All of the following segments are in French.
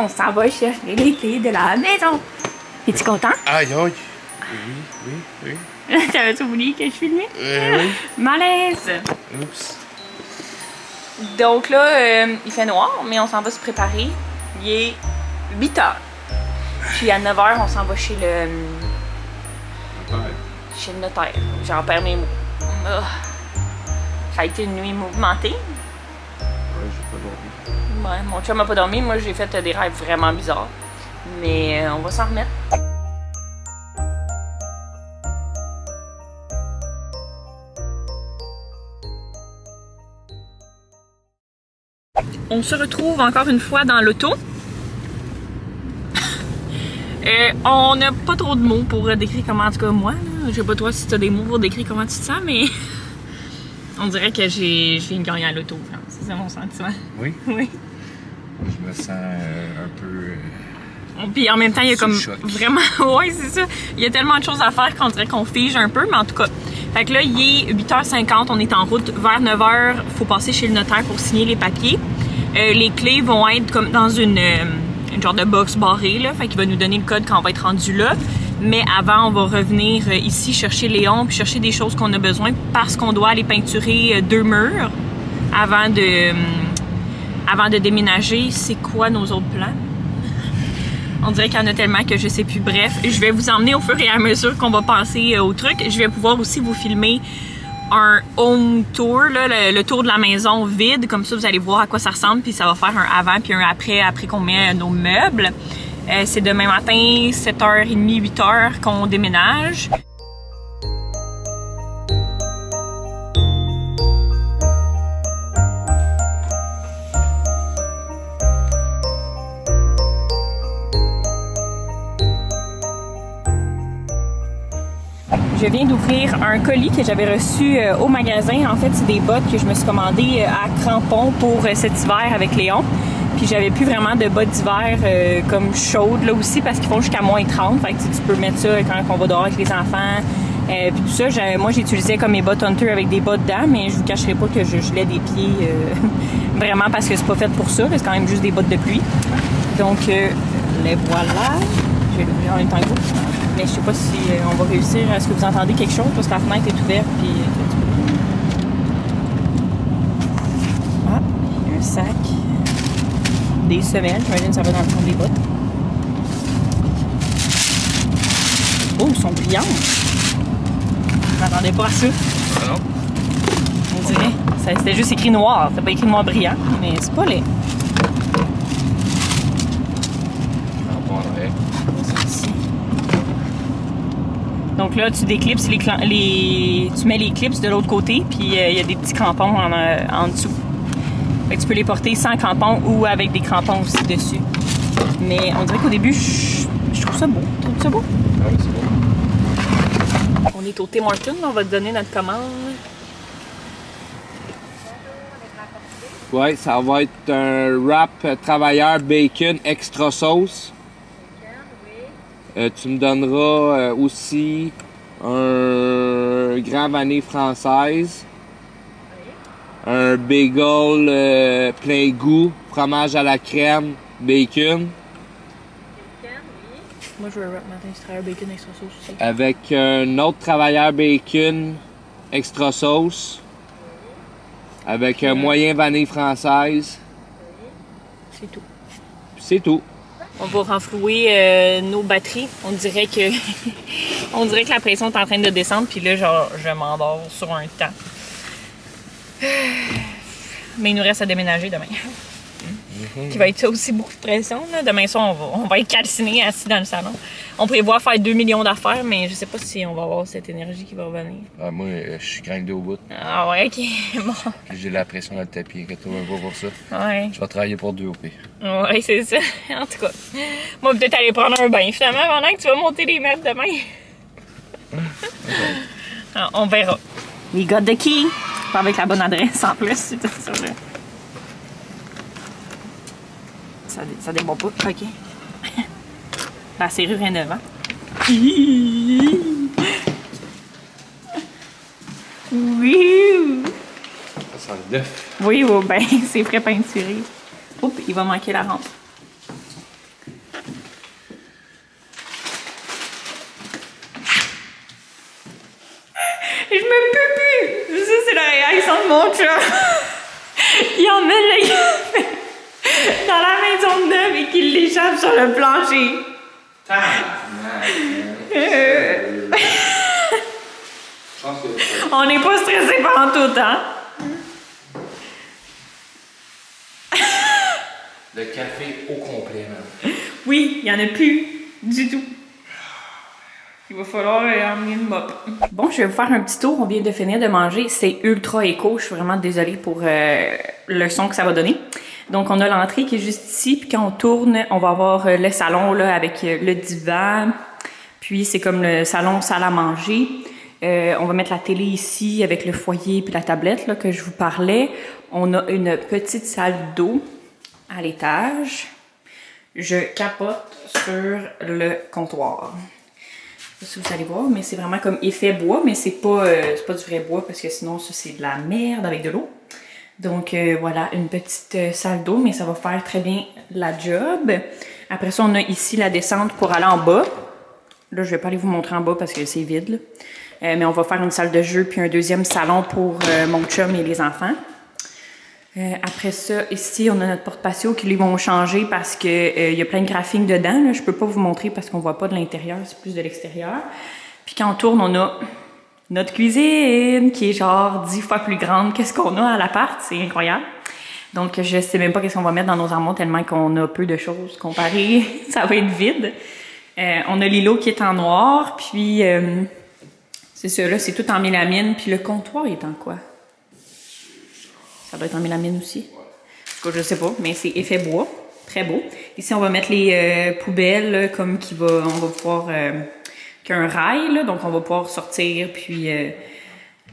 On s'en va chercher les clés de la maison. Es-tu content? Aïe, aïe. Oui. T'avais-tu oublié que je filmais? Oui. Malaise. Oups. Donc là, il fait noir, mais on s'en va se préparer. Il est 8 h. Puis à 9 h, on s'en va chez le... Chez le notaire. J'en perds mes mots. Oh. Ça a été une nuit mouvementée. Ouais, j'ai pas dormi. Ouais, mon chum n'a pas dormi. Moi, j'ai fait des rêves vraiment bizarres. Mais on va s'en remettre. On se retrouve encore une fois dans l'auto. On n'a pas trop de mots pour décrire comment, en tout cas moi, je sais pas toi si tu as des mots pour décrire comment tu te sens, mais on dirait que j'ai une gagne à l'auto. C'est ça mon sentiment. Oui? Oui. Je me sens un peu... Puis en même temps, il y a comme choc. vraiment... ouais, c'est ça. Il y a tellement de choses à faire qu'on dirait qu'on fige un peu, mais en tout cas. Fait que là, il est 8 h 50, on est en route. Vers 9 h, il faut passer chez le notaire pour signer les papiers. Les clés vont être comme dans une genre de box barrée, là. Fait qu'il va nous donner le code quand on va être rendu là. Mais avant, on va revenir ici chercher Léon puis chercher des choses qu'on a besoin parce qu'on doit aller peinturer 2 murs avant de déménager. C'est quoi nos autres plans? On dirait qu'il y en a tellement que je sais plus. Bref, je vais vous emmener au fur et à mesure qu'on va passer au truc. Je vais pouvoir aussi vous filmer un home tour, là, le tour de la maison vide. Comme ça, vous allez voir à quoi ça ressemble. Puis ça va faire un avant puis un après qu'on met nos meubles. C'est demain matin, 7h30, 8h qu'on déménage. Je viens d'ouvrir un colis que j'avais reçu au magasin. En fait, c'est des bottes que je me suis commandées à crampons pour cet hiver avec Léon. Puis j'avais plus vraiment de bottes d'hiver comme chaudes là aussi parce qu'ils font jusqu'à moins 30. Fait que tu peux mettre ça quand on va dehors avec les enfants. Puis tout ça, moi j'utilisais comme mes bottes Hunter avec des bottes dedans, mais je vous cacherai pas que je gelais des pieds vraiment parce que c'est pas fait pour ça. C'est quand même juste des bottes de pluie. Donc les voilà. Je vais l'ouvrir en même temps que vous. Mais je sais pas si on va réussir. Est-ce que vous entendez quelque chose? Parce que la fenêtre est ouverte. Puis... Ah, il y a un sac. Des semelles. J'imagine que ça va dans le fond des bottes. Oh, ils sont brillants. Je m'attendais pas à ça. Ah non? On dirait. C'était juste écrit noir. C'était pas écrit noir brillant. Mais c'est pas laid. Donc là, tu déclipses tu mets les clips de l'autre côté, puis il y a des petits crampons en dessous. Fait que tu peux les porter sans crampons ou avec des crampons aussi dessus. Mais on dirait qu'au début, je trouve ça beau. Trouves-tu ça beau? Ah oui, c'est beau. On est au Tim Hortons, on va te donner notre commande. Ouais, ça va être un wrap travailleur bacon extra sauce. Tu me donneras aussi un grand vanille française, un bagel plein goût, fromage à la crème, bacon. Moi, je veux un wrap matin, je travaille bacon extra sauce aussi. Avec un autre travailleur bacon extra sauce, avec un moyen vanille française. C'est tout. C'est tout. On va renflouer nos batteries. On dirait que la pression est en train de descendre. Puis là, genre, je m'endors sur un temps. Mais il nous reste à déménager demain. Qui va être ça aussi beaucoup de pression. Là. Demain soir, on va être calcinés assis dans le salon. On prévoit faire 2 millions d'affaires, mais je sais pas si on va avoir cette énergie qui va revenir. Ah, moi, je suis grindé au bout. Ah ouais, ok. Bon. J'ai la pression dans le tapis. Retourne pas pour ça. Ouais. Je vais travailler pour 2 au pire. Ouais, c'est ça. En tout cas. Moi, peut-être aller prendre un bain finalement pendant que tu vas monter les mètres demain. Ah, on verra. We got the key. Pas avec la bonne adresse en plus. C'est tout ça, là. Ça débat pas. OK. La serrure est neuve, hein? Oui! Ça sent le neuf. Oui, oh, ben, c'est prêt peinturé. Oups, il va manquer la rampe. chum qui emmène le café dans la maison de neuve et qui l'échappe sur le plancher. On n'est pas stressé pendant tout le temps. Le café au complet, man. Oui, il n'y en a plus du tout. Il va falloir emmener une mop. Bon, je vais vous faire un petit tour. On vient de finir de manger. C'est ultra éco. Je suis vraiment désolée pour le son que ça va donner. Donc, on a l'entrée qui est juste ici. Puis quand on tourne, on va avoir le salon là avec le divan. Puis c'est comme le salon salle à manger. On va mettre la télé ici avec le foyer puis la tablette là, que je vous parlais. On a une petite salle d'eau à l'étage. Je capote sur le comptoir. Je sais pas si vous allez voir, mais c'est vraiment comme effet bois, mais c'est pas du vrai bois parce que sinon ça c'est de la merde avec de l'eau. Donc voilà, une petite salle d'eau, mais ça va faire très bien la job. Après ça, on a ici la descente pour aller en bas. Là, je vais pas aller vous montrer en bas parce que c'est vide, là. Mais on va faire une salle de jeu puis un deuxième salon pour mon chum et les enfants. Après ça, ici, on a notre porte-patio qui, lui, vont changer parce que y a plein de graphiques dedans. Là. Je peux pas vous montrer parce qu'on voit pas de l'intérieur, c'est plus de l'extérieur. Puis quand on tourne, on a notre cuisine qui est genre 10 fois plus grande que ce qu'on a à l'appart. C'est incroyable. Donc, je sais même pas qu'est-ce qu'on va mettre dans nos armoires tellement qu'on a peu de choses comparées. Ça va être vide. On a l'îlot qui est en noir, puis c'est ça, là, c'est tout en mélamine. Puis le comptoir est en quoi? Ça doit être en mélamine aussi. En tout cas, je sais pas, mais c'est effet bois. Très beau. Ici, on va mettre les poubelles, là, comme on va pouvoir... qu'un rail, là, donc on va pouvoir sortir, puis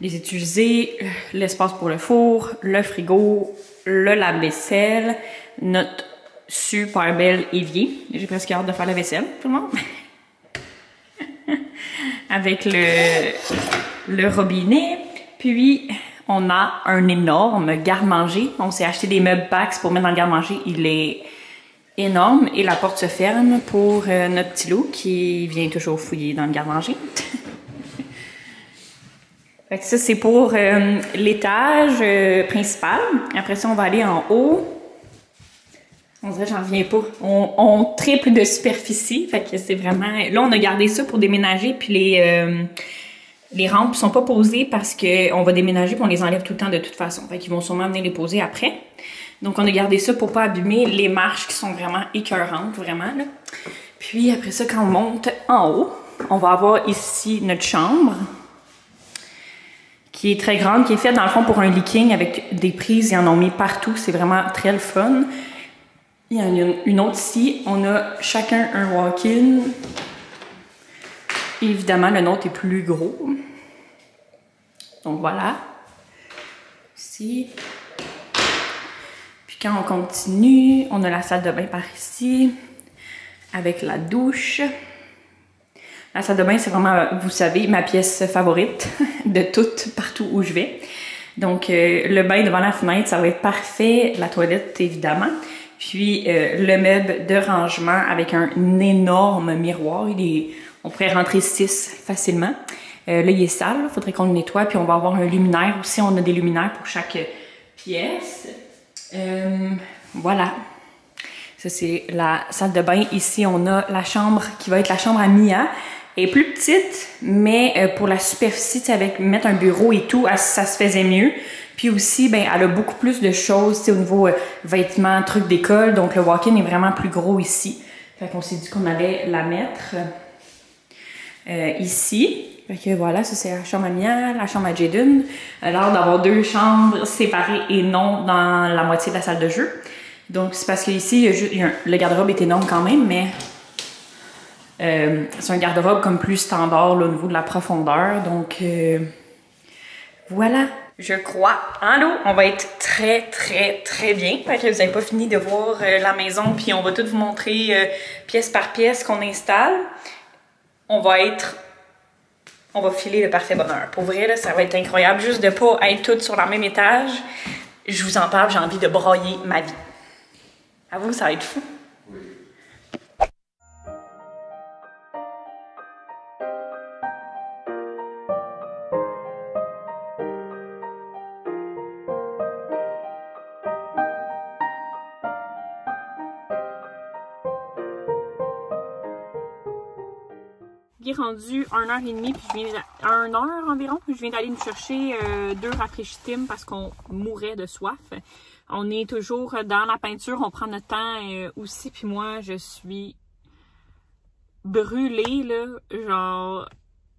les utiliser. L'espace pour le four, le frigo, le lave-vaisselle, notre super bel évier. J'ai presque hâte de faire la vaisselle, tout le monde. Avec le robinet. Puis... on a un énorme garde-manger. On s'est acheté des meubles Pax pour mettre dans le garde-manger. Il est énorme et la porte se ferme pour notre petit loup qui vient toujours fouiller dans le garde-manger. Fait que ça, c'est pour l'étage principal. Après ça, on va aller en haut. On dirait, j'en reviens pas. On triple de superficie. Fait que c'est vraiment... Là, on a gardé ça pour déménager. Puis les rampes sont pas posées parce qu'on va déménager et on les enlève tout le temps de toute façon. Fait qu'ils vont sûrement venir les poser après. Donc, on a gardé ça pour pas abîmer les marches qui sont vraiment écœurantes, vraiment, là. Puis, après ça, quand on monte en haut, on va avoir ici notre chambre qui est très grande, qui est faite, dans le fond, pour un leaking avec des prises. Ils en ont mis partout. C'est vraiment très le fun. Il y en a une autre ici. On a chacun un walk-in. Évidemment, le nôtre est plus gros. Donc voilà. Ici. Puis quand on continue, on a la salle de bain par ici. Avec la douche. La salle de bain, c'est vraiment, vous savez, ma pièce favorite de toutes, partout où je vais. Donc, le bain devant la fenêtre, ça va être parfait. La toilette, évidemment. Puis, le meuble de rangement avec un énorme miroir. On pourrait rentrer 6 facilement. Là, il est sale. Il faudrait qu'on le nettoie. Puis, on va avoir un luminaire aussi. On a des luminaires pour chaque pièce. Voilà. Ça, c'est la salle de bain. Ici, on a la chambre qui va être la chambre à Mia. Elle est plus petite, mais pour la superficie, avec mettre un bureau et tout, ça se faisait mieux. Puis aussi, ben, elle a beaucoup plus de choses au niveau vêtements, trucs d'école. Donc, le walk-in est vraiment plus gros ici. Fait qu'on s'est dit qu'on allait la mettre ici. Fait que voilà, ça c'est la chambre à Mia, la chambre à Jaden. Alors d'avoir 2 chambres séparées et non dans la moitié de la salle de jeu. Donc, c'est parce qu'ici, le garde-robe est énorme quand même, mais c'est un garde-robe comme plus standard là, au niveau de la profondeur. Donc, voilà. Je crois. En l'eau, on va être très, très, très bien. Fait que vous n'avez pas fini de voir la maison, puis on va tout vous montrer pièce par pièce qu'on installe. On va filer le parfait bonheur. Pour vrai, là, ça va être incroyable. Juste de ne pas être toutes sur le même étage. Je vous en parle, j'ai envie de broyer ma vie. À vous, ça va être fou. Il est rendu 1h30, puis je viens 1h environ. Je viens d'aller nous chercher 2 rafraîchitimes parce qu'on mourait de soif. On est toujours dans la peinture, on prend notre temps aussi, puis moi, je suis brûlée, là, genre,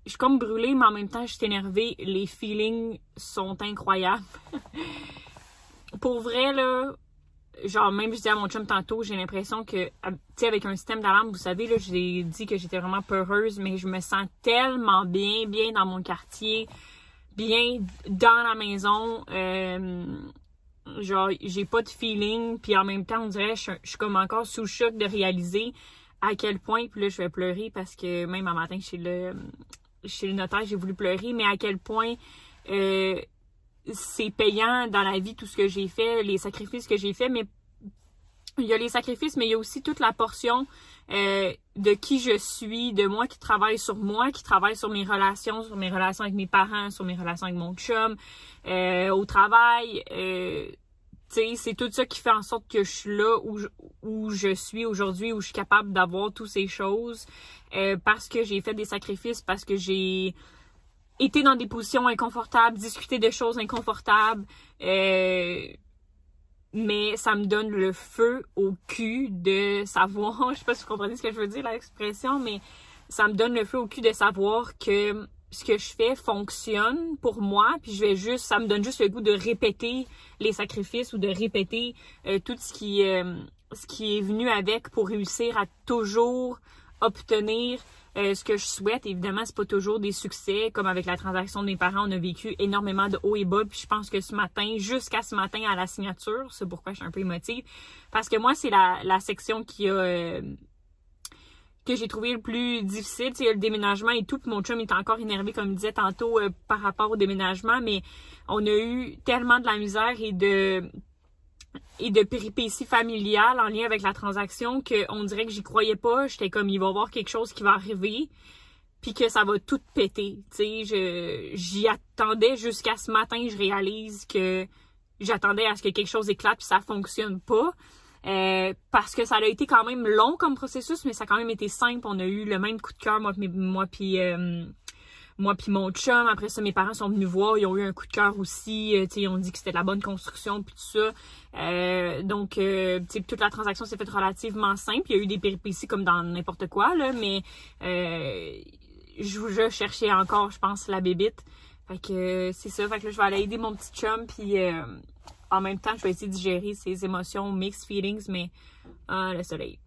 je suis comme brûlée, mais en même temps, je suis énervée. Les feelings sont incroyables. Pour vrai, là, genre, même je disais à mon chum tantôt, j'ai l'impression que, tu sais, avec un système d'alarme, vous savez, là, j'ai dit que j'étais vraiment peureuse, mais je me sens tellement bien dans mon quartier, bien dans la maison, genre, j'ai pas de feeling, puis en même temps, on dirait, je suis comme encore sous le choc de réaliser à quel point, puis là, je vais pleurer parce que même un matin, chez le notaire, j'ai voulu pleurer, mais à quel point c'est payant dans la vie, tout ce que j'ai fait, les sacrifices que j'ai fait, mais il y a les sacrifices, mais il y a aussi toute la portion de qui je suis, de moi, qui travaille sur mes relations avec mes parents, sur mes relations avec mon chum, au travail, tu sais, c'est tout ça qui fait en sorte que je suis là où je suis aujourd'hui, où je suis capable d'avoir toutes ces choses, parce que j'ai fait des sacrifices, parce que j'ai été dans des positions inconfortables, discuté de choses inconfortables, mais ça me donne le feu au cul de savoir, je sais pas si vous comprenez ce que je veux dire, l'expression, mais ça me donne le feu au cul de savoir que ce que je fais fonctionne pour moi, puis ça me donne juste le goût de répéter les sacrifices ou de répéter tout ce qui est venu avec pour réussir à toujours obtenir ce que je souhaite. Évidemment, c'est pas toujours des succès. Comme avec la transaction de mes parents, on a vécu énormément de hauts et bas. Puis je pense que jusqu'à ce matin à la signature, c'est pourquoi je suis un peu émotive. Parce que moi, c'est la section que j'ai trouvé le plus difficile. Tu sais, le déménagement et tout. Puis mon chum est encore énervé, comme il disait tantôt, par rapport au déménagement. Mais on a eu tellement de la misère et de péripéties familiales en lien avec la transaction qu'on dirait que j'y croyais pas. J'étais comme, il va y avoir quelque chose qui va arriver puis que ça va tout péter. Tu sais, j'y attendais jusqu'à ce matin, je réalise que j'attendais à ce que quelque chose éclate puis ça fonctionne pas. Parce que ça a été quand même long comme processus, mais ça a quand même été simple. On a eu le même coup de cœur, moi puis mon chum. Après ça, mes parents sont venus voir, ils ont eu un coup de cœur aussi, ils ont dit que c'était de la bonne construction puis tout ça. Donc toute la transaction s'est faite relativement simple. Il y a eu des péripéties comme dans n'importe quoi, là, mais je cherchais encore, je pense, la bébite. Fait que c'est ça, fait que là, je vais aller aider mon petit chum puis en même temps, je vais essayer de gérer ses émotions, mixed feelings, mais le soleil.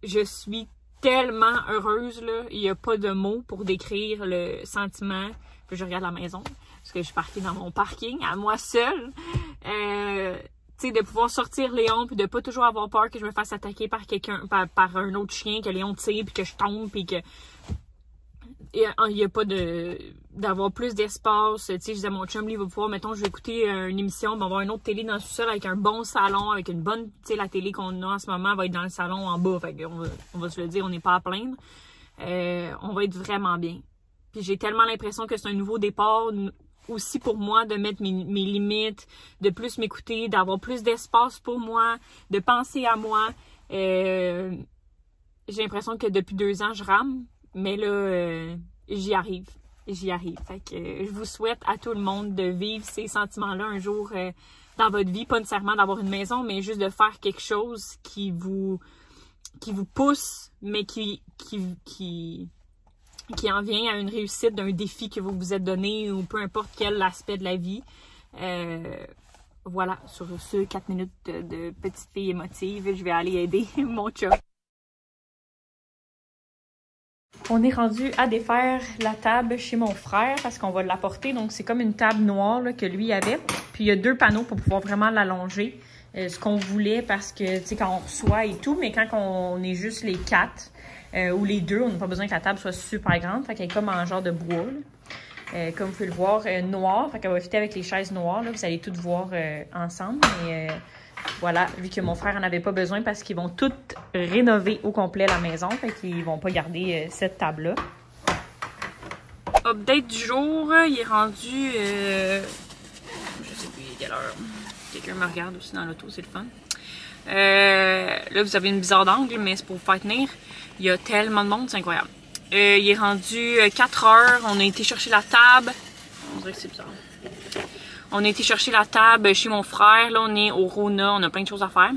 Je suis tellement heureuse, là. Il n'y a pas de mots pour décrire le sentiment. Puis je regarde la maison, parce que je suis parquée dans mon parking, à moi seule. Tu sais, de pouvoir sortir Léon, puis de pas toujours avoir peur que je me fasse attaquer par quelqu'un, par un autre chien, que Léon tire, puis que je tombe, puis que... Il n'y a pas d'avoir plus d'espace. Tu sais, je disais à mon chum, lui, il va pouvoir, mettons, je vais écouter une émission, on va avoir une autre télé dans le sous-sol avec un bon salon, avec une bonne, tu sais, la télé qu'on a en ce moment va être dans le salon en bas. Fait on va se le dire, on n'est pas à plaindre. On va être vraiment bien. Puis j'ai tellement l'impression que c'est un nouveau départ aussi pour moi, de mettre mes limites, de plus m'écouter, d'avoir plus d'espace pour moi, de penser à moi. J'ai l'impression que depuis 2 ans, je rame. Mais là, j'y arrive. Fait que je vous souhaite à tout le monde de vivre ces sentiments-là un jour dans votre vie. Pas nécessairement d'avoir une maison, mais juste de faire quelque chose qui vous pousse, mais qui en vient à une réussite d'un défi que vous vous êtes donné ou peu importe quel aspect de la vie. Voilà, sur ce 4 minutes de petite fille émotive, je vais aller aider mon chum. On est rendu à défaire la table chez mon frère parce qu'on va l'apporter. Donc, c'est comme une table noire là, que lui avait. Puis, il y a 2 panneaux pour pouvoir vraiment l'allonger. Ce qu'on voulait parce que, tu sais, quand on reçoit et tout, mais quand on est juste les 4 ou les 2, on n'a pas besoin que la table soit super grande. Fait qu'elle est comme en genre de bois. Comme vous pouvez le voir, noir. Fait qu'elle va fitter avec les chaises noires. Là. Vous allez toutes voir ensemble. Mais voilà, vu que mon frère en avait pas besoin parce qu'ils vont toutes rénover au complet la maison. Fait qu'ils vont pas garder cette table-là. Update du jour, il est rendu... je sais plus quelle heure. Quelqu'un me regarde aussi dans l'auto, c'est le fun. Là, vous avez une bizarre d'angle, mais c'est pour vous faire tenir. Il y a tellement de monde, c'est incroyable. Il est rendu 4 heures. On a été chercher la table. On dirait que c'est bizarre. On a été chercher la table chez mon frère. Là, on est au Rona. On a plein de choses à faire.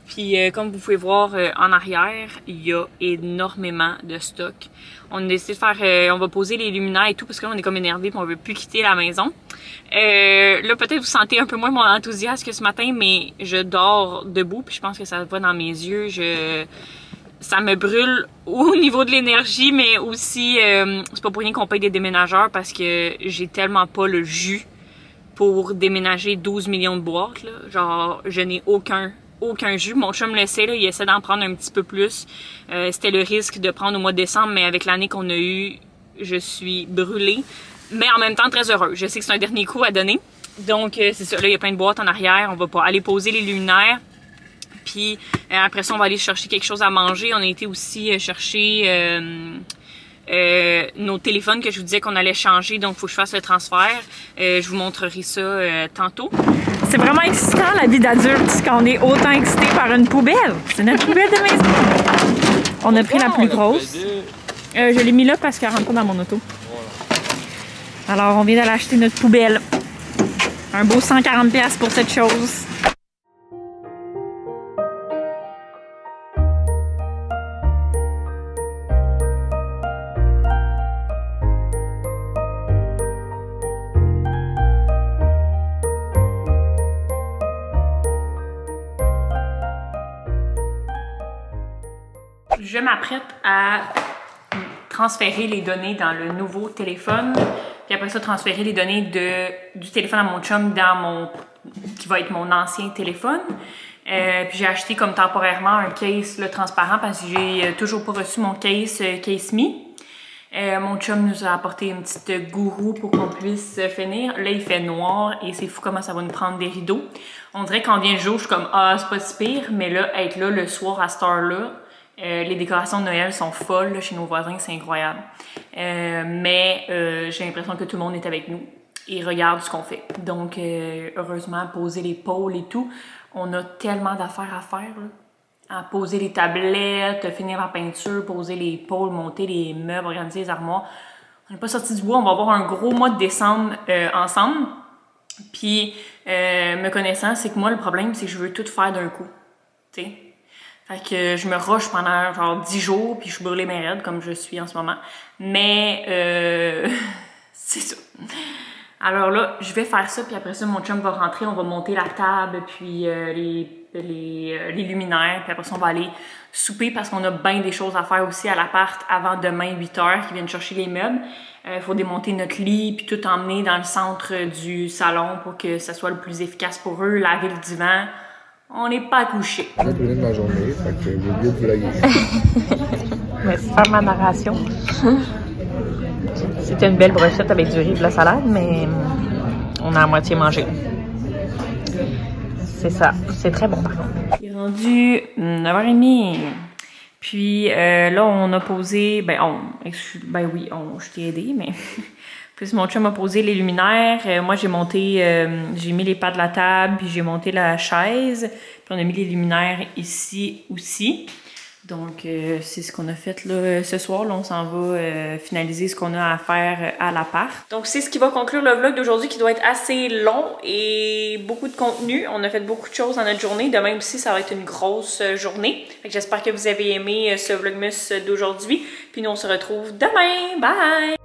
Puis, comme vous pouvez voir en arrière, il y a énormément de stock. On a décidé de faire... on va poser les luminaires et tout parce que là, on est comme énervé et on veut plus quitter la maison. Là, peut-être vous sentez un peu moins mon enthousiasme que ce matin, mais je dors debout. Puis je pense que ça se voit dans mes yeux. Ça me brûle au niveau de l'énergie, mais aussi, c'est pas pour rien qu'on paye des déménageurs parce que j'ai tellement pas le jus pour déménager 12 millions de boîtes, là. Genre, je n'ai aucun jus. Mon chum le sait, là, il essaie d'en prendre un petit peu plus. C'était le risque de prendre au mois de décembre, mais avec l'année qu'on a eue, je suis brûlée. Mais en même temps, très heureuse. Je sais que c'est un dernier coup à donner. Donc, c'est ça. Là, il y a plein de boîtes en arrière. On va pas aller poser les luminaires. Puis, après ça, on va aller chercher quelque chose à manger. On a été aussi chercher... nos téléphones que je vous disais qu'on allait changer, donc il faut que je fasse le transfert. Je vous montrerai ça tantôt. C'est vraiment excitant la vie d'adulte quand on est autant excité par une poubelle. C'est notre poubelle de maison. On a pris la plus grosse. Je l'ai mis là parce qu'elle rentre pas dans mon auto. Alors on vient d'aller acheter notre poubelle. Un beau 140$ pour cette chose. Je m'apprête à transférer les données dans le nouveau téléphone, puis après ça, transférer les données du téléphone à mon chum dans qui va être mon ancien téléphone. Puis j'ai acheté comme temporairement un case là, transparent parce que j'ai toujours pas reçu mon case Me. Mon chum nous a apporté une petite gourou pour qu'on puisse finir. Là, il fait noir et c'est fou comment ça va nous prendre des rideaux. On dirait quand vient le jour, je suis comme « Ah, c'est pas si pire », mais là, être là le soir à cette heure-là, les décorations de Noël sont folles là, chez nos voisins, c'est incroyable. Mais j'ai l'impression que tout le monde est avec nous et regarde ce qu'on fait. Donc, heureusement, poser les pôles et tout, on a tellement d'affaires à faire. Là. À poser les tablettes, finir la peinture, poser les pôles, monter les meubles, organiser les armoires. On n'est pas sorti du bois, on va avoir un gros mois de décembre ensemble. Puis, me connaissant, c'est que moi, le problème, c'est que je veux tout faire d'un coup. Tu sais? Fait que je me rush pendant genre 10 jours, puis je suis brûlée mes raides comme je suis en ce moment. Mais c'est ça. Alors là, je vais faire ça, puis après ça, mon chum va rentrer, on va monter la table, puis les luminaires, puis après ça, on va aller souper parce qu'on a bien des choses à faire aussi à l'appart avant demain 8h qui viennent chercher les meubles. Il faut démonter notre lit, puis tout emmener dans le centre du salon pour que ça soit le plus efficace pour eux, laver le divan. On n'est pas couché. J'ai tourné de ma journée, fait que j'ai oublié de vlogger. Merci de faire ma narration. C'était une belle brochette avec du riz et de la salade, mais on a à moitié mangé. C'est ça. C'est très bon par contre. Il est rendu 9h30. Puis là, on a posé... je t'ai aidé, mais... Puis mon chum a posé les luminaires. Moi, j'ai mis les pas de la table, puis j'ai monté la chaise. Puis on a mis les luminaires ici aussi. Donc, c'est ce qu'on a fait là, ce soir. Là, on s'en va finaliser ce qu'on a à faire à l'appart. Donc, c'est ce qui va conclure le vlog d'aujourd'hui qui doit être assez long et beaucoup de contenu. On a fait beaucoup de choses dans notre journée. Demain aussi, ça va être une grosse journée. J'espère que vous avez aimé ce vlogmas d'aujourd'hui. Puis nous, on se retrouve demain. Bye!